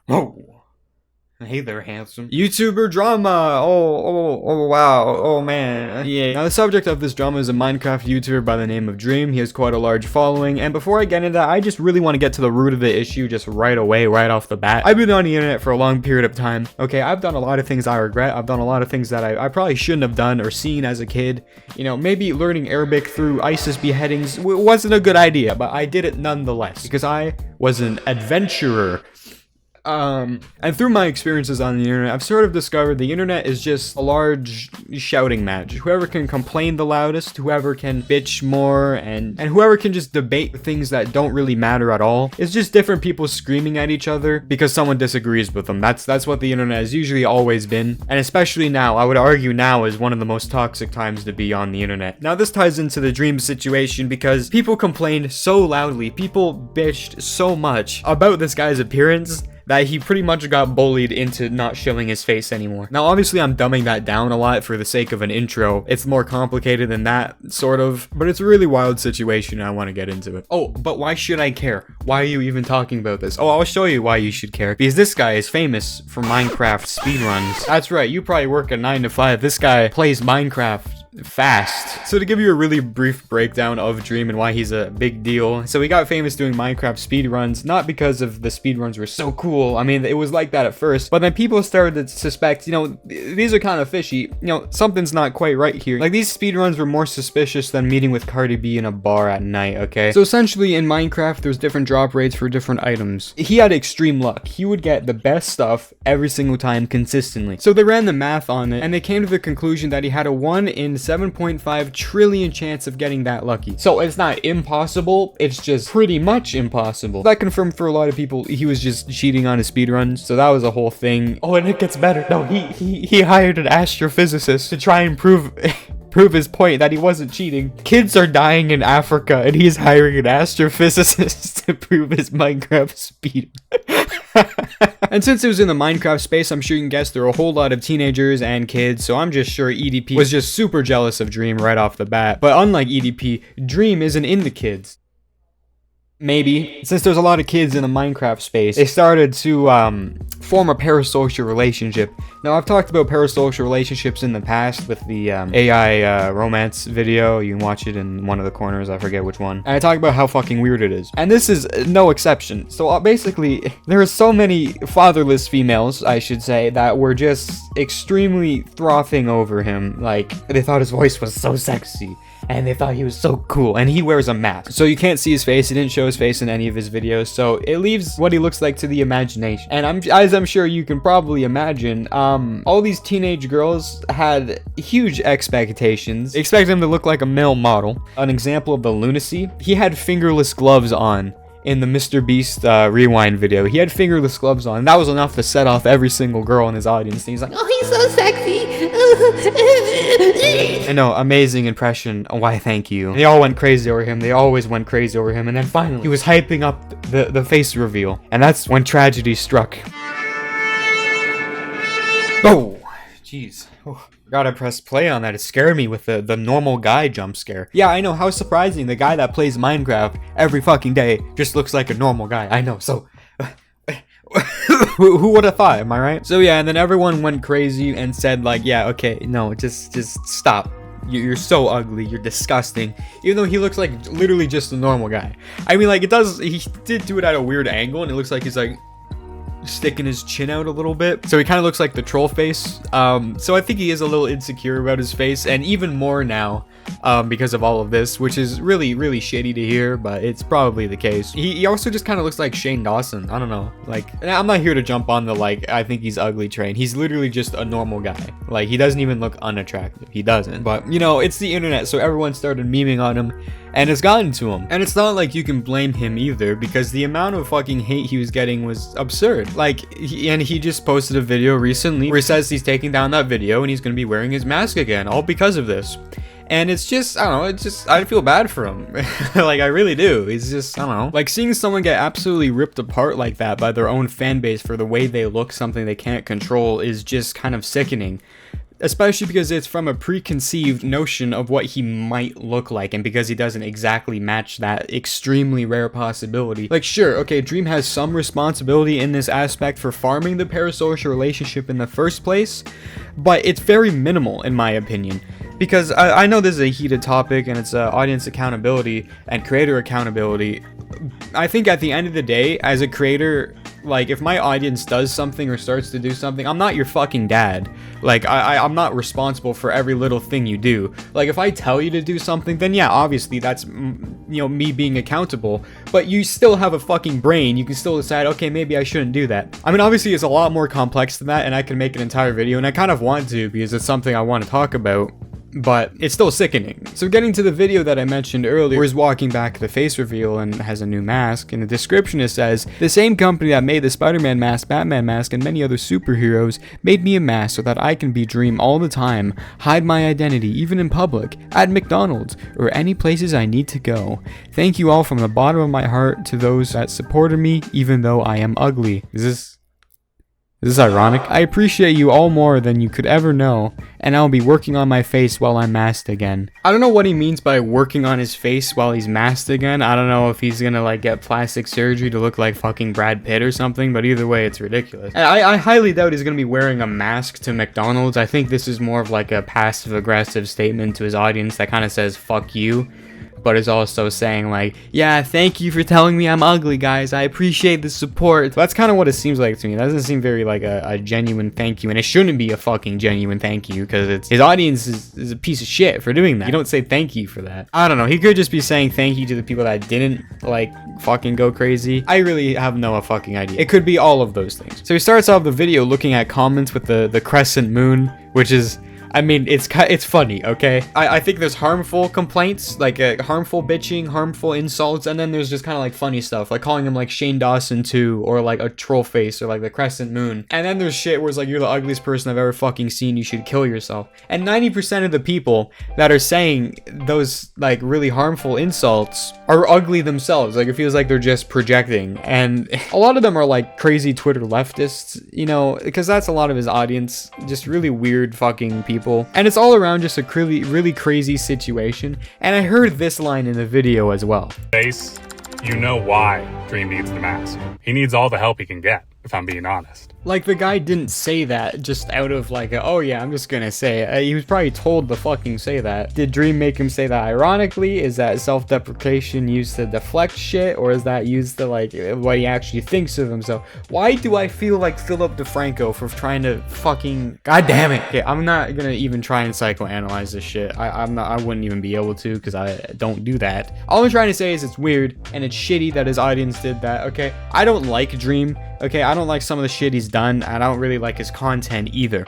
Oh, hey there, handsome. YouTuber drama! Oh, wow. Oh, man. Yeah. Now, the subject of this drama is a Minecraft YouTuber by the name of Dream. He has quite a large following, and before I get into that, I just really want to get to the root of the issue just right away, right off the bat. I've been on the internet for a long period of time. Okay, I've done a lot of things I regret. I've done a lot of things that I probably shouldn't have done or seen as a kid. You know, maybe learning Arabic through ISIS beheadings wasn't a good idea, but I did it nonetheless, because I was an adventurer. And through my experiences on the internet, I've sort of discovered the internet is just a large shouting match. Whoever can complain the loudest, whoever can bitch more, and whoever can just debate things that don't really matter at all. It's just different people screaming at each other because someone disagrees with them. That's what the internet has usually always been. And especially now, I would argue now is one of the most toxic times to be on the internet. Now this ties into the Dream situation because people complained so loudly, people bitched so much about this guy's appearance that he pretty much got bullied into not showing his face anymore. Now, obviously, I'm dumbing that down a lot for the sake of an intro. It's more complicated than that, sort of, but it's a really wild situation and I want to get into it. Oh, but why should I care? Why are you even talking about this? Oh, I'll show you why you should care. Because this guy is famous for Minecraft speedruns. That's right, you probably work a 9 to 5. This guy plays Minecraft fast. So to give you a really brief breakdown of Dream and why he's a big deal. So he got famous doing Minecraft speedruns, not because of the speedruns were so cool. I mean, it was like that at first, but then people started to suspect, you know, these are kind of fishy. You know, something's not quite right here. Like, these speedruns were more suspicious than meeting with Cardi B in a bar at night, okay? So essentially in Minecraft, there's different drop rates for different items. He had extreme luck. He would get the best stuff every single time consistently. So they ran the math on it and they came to the conclusion that he had a 1 in 7.5 trillion chance of getting that lucky. So it's not impossible, it's just pretty much impossible. That confirmed for a lot of people he was just cheating on his speedruns, so that was a whole thing. Oh, and it gets better. No, he hired an astrophysicist to try and prove his point that he wasn't cheating. Kids are dying in Africa and he's hiring an astrophysicist to prove his Minecraft speed. And since it was in the Minecraft space, I'm sure you can guess there are a whole lot of teenagers and kids, so I'm just sure EDP was just super jealous of Dream right off the bat. But unlike EDP, Dream isn't into kids. Maybe. Since there's a lot of kids in the Minecraft space, they started to form a parasocial relationship. Now, I've talked about parasocial relationships in the past with the AI romance video. You can watch it in one of the corners, I forget which one. And I talk about how fucking weird it is. And this is no exception. So basically, there are so many fatherless females, I should say, that were just extremely frothing over him. Like, they thought his voice was so sexy. And they thought he was so cool, and he wears a mask. So you can't see his face, he didn't show his face in any of his videos, so it leaves what he looks like to the imagination. And as I'm sure you can probably imagine, all these teenage girls had huge expectations. They expected him to look like a male model. An example of the lunacy, he had fingerless gloves on. In the Mr. Beast Rewind video, he had fingerless gloves on, and that was enough to set off every single girl in his audience. And he's like, oh, he's so sexy. I know, amazing impression. Why, thank you. They all went crazy over him. They always went crazy over him. And then finally, he was hyping up the face reveal. And that's when tragedy struck. Oh, jeez. Oh. Gotta press play on that. It scared me with the normal guy jump scare. Yeah, I know, how surprising. The guy that plays Minecraft every fucking day just looks like a normal guy. I know, so who would have thought, am I right? So yeah, and then everyone went crazy and said like, yeah, okay, no, just stop. You're so ugly, you're disgusting. Even though he looks like literally just a normal guy. I mean, like, he did do it at a weird angle, and it looks like he's like sticking his chin out a little bit, so he kind of looks like the troll face. So I think he is a little insecure about his face, and even more now because of all of this, which is really shitty to hear, but it's probably the case. He also just kind of looks like Shane Dawson. I don't know, like, I'm not here to jump on the like I think he's ugly train. He's literally just a normal guy. Like, he doesn't even look unattractive. He doesn't. But you know, it's the internet, so everyone started memeing on him, and it's gotten to him. And it's not like you can blame him either, because the amount of fucking hate he was getting was absurd. Like, he just posted a video recently where he says he's taking down that video and he's gonna be wearing his mask again, all because of this. And it's just, I don't know, it's just, I feel bad for him. Like, I really do. It's just, I don't know. Like, seeing someone get absolutely ripped apart like that by their own fan base for the way they look, something they can't control, is just kind of sickening. especially because it's from a preconceived notion of what he might look like, and because he doesn't exactly match that extremely rare possibility. Like, sure, okay, Dream has some responsibility in this aspect for farming the parasocial relationship in the first place, but it's very minimal in my opinion. Because I know this is a heated topic and it's audience accountability and creator accountability. I think at the end of the day, as a creator, like, if my audience does something or starts to do something, I'm not your fucking dad. Like, I'm not responsible for every little thing you do. Like, if I tell you to do something, then yeah, obviously that's, you know, me being accountable. But you still have a fucking brain. You can still decide, okay, maybe I shouldn't do that. I mean, obviously it's a lot more complex than that, and I can make an entire video, and I kind of want to because it's something I want to talk about. But it's still sickening. So getting to the video that I mentioned earlier, where he's walking back the face reveal and has a new mask. In the description it says, the same company that made the Spider-Man mask, Batman mask, and many other superheroes made me a mask so that I can be Dream all the time, hide my identity even in public, at McDonald's, or any places I need to go. Thank you all from the bottom of my heart to those that supported me even though I am ugly. Is this ironic? I appreciate you all more than you could ever know, and I'll be working on my face while I'm masked again. I don't know what he means by working on his face while he's masked again. I don't know if he's gonna like get plastic surgery to look like fucking Brad Pitt or something, but either way, it's ridiculous. And I highly doubt he's gonna be wearing a mask to McDonald's. I think this is more of like a passive-aggressive statement to his audience that kind of says, fuck you. But is also saying like, yeah, thank you for telling me I'm ugly, guys. I appreciate the support. That's kind of what it seems like to me. It doesn't seem very like a genuine thank you, and it shouldn't be a fucking genuine thank you because it's his audience is a piece of shit for doing that. You don't say thank you for that. I don't know. He could just be saying thank you to the people that didn't like fucking go crazy. I really have no fucking idea. It could be all of those things. So he starts off the video looking at comments with the crescent moon, which is, I mean, it's funny, okay? I think there's harmful complaints, like harmful bitching, harmful insults, and then there's just kind of like funny stuff, like calling him like Shane Dawson 2, or like a troll face, or like the crescent moon. And then there's shit where it's like, you're the ugliest person I've ever fucking seen, you should kill yourself. And 90% of the people that are saying those like really harmful insults are ugly themselves. Like, it feels like they're just projecting. And a lot of them are like crazy Twitter leftists, you know, because that's a lot of his audience, just really weird fucking people. And it's all around just a really crazy situation. And I heard this line in the video as well. Face, you know why Dream needs the mask. He needs all the help he can get, if I'm being honest. Like, the guy didn't say that just out of like, oh yeah, I'm just gonna say it. He was probably told to fucking say that. Did Dream make him say that ironically? Is that self-deprecation used to deflect shit? Or is that used to like what he actually thinks of himself? Why do I feel like Philip DeFranco for trying to fucking, god damn it. Okay, I'm not gonna even try and psychoanalyze this shit. I wouldn't even be able to, because I don't do that. All I'm trying to say is it's weird and it's shitty that his audience did that, okay? I don't like Dream. Okay, I don't like some of the shit he's done, and I don't really like his content either.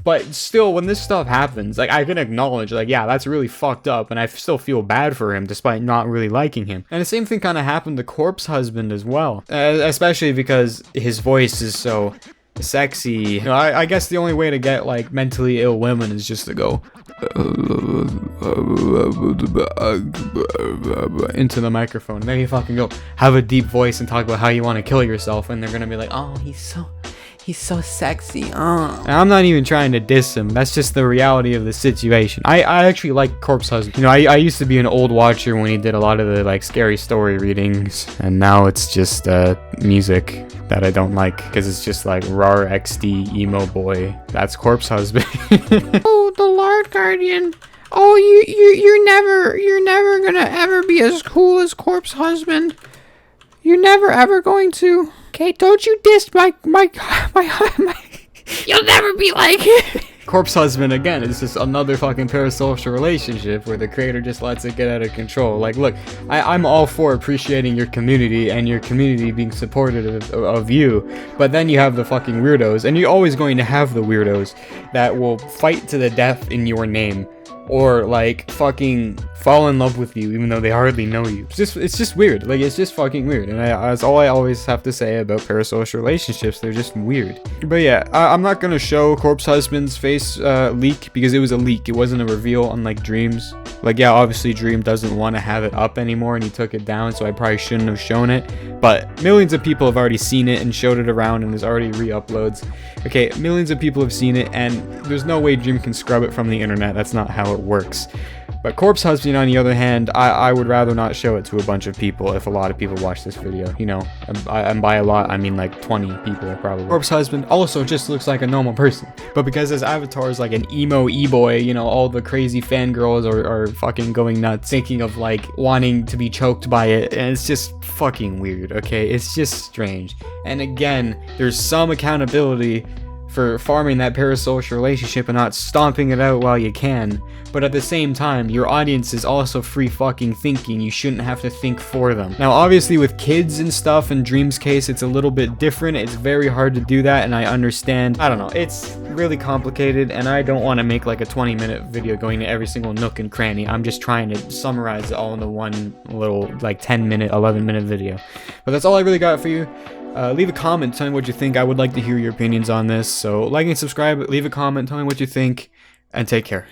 But still, when this stuff happens, like, I can acknowledge, like, yeah, that's really fucked up, and I still feel bad for him, despite not really liking him. And the same thing kind of happened to Corpse Husband as well. Especially because his voice is so sexy. You know, I guess the only way to get, like, mentally ill women is just to go into the microphone, and then you fucking go have a deep voice and talk about how you want to kill yourself, and they're gonna be like, oh, he's so sexy. And I'm not even trying to diss him. That's just the reality of the situation. I actually like Corpse Husband. You know, I used to be an old watcher when he did a lot of the like scary story readings, and now it's just music that I don't like, because it's just like rar XD emo boy. That's Corpse Husband. Oh, the Lard Guardian. Oh, you're never gonna ever be as cool as Corpse Husband. You're never ever going to. Okay, don't you diss my you'll never be like it. Corpse Husband, again, is just another fucking parasocial relationship where the creator just lets it get out of control. Like, look, I'm all for appreciating your community and your community being supportive of you, but then you have the fucking weirdos, and you're always going to have the weirdos that will fight to the death in your name or like fucking fall in love with you even though they hardly know you. It's just weird. Like, it's just fucking weird, and that's all I always have to say about parasocial relationships. They're just weird. But yeah, I'm not gonna show Corpse Husband's face leak because it was a leak. It wasn't a reveal, unlike Dream's. Like, yeah, obviously Dream doesn't want to have it up anymore and he took it down, so I probably shouldn't have shown it, but millions of people have already seen it and showed it around, and there's already re-uploads. Okay, millions of people have seen it, and there's no way Dream can scrub it from the internet. That's not how it works. But Corpse Husband, on the other hand, I would rather not show it to a bunch of people if a lot of people watch this video, you know, and by a lot, I mean like 20 people probably. Corpse Husband also just looks like a normal person, but because his avatar is like an emo e-boy, you know, all the crazy fangirls are fucking going nuts, thinking of like wanting to be choked by it, and it's just fucking weird, okay? It's just strange. And again, there's some accountability for farming that parasocial relationship and not stomping it out while you can, but at the same time, your audience is also free fucking thinking. You shouldn't have to think for them. Now, obviously with kids and stuff, in Dream's case, it's a little bit different. It's very hard to do that, and I understand. I don't know, it's really complicated, and I don't want to make like a 20-minute video going to every single nook and cranny. I'm just trying to summarize it all into one little like 10-minute, 11-minute video. But that's all I really got for you. Leave a comment telling me what you think. I would like to hear your opinions on this. So like and subscribe, leave a comment, tell me what you think, and take care.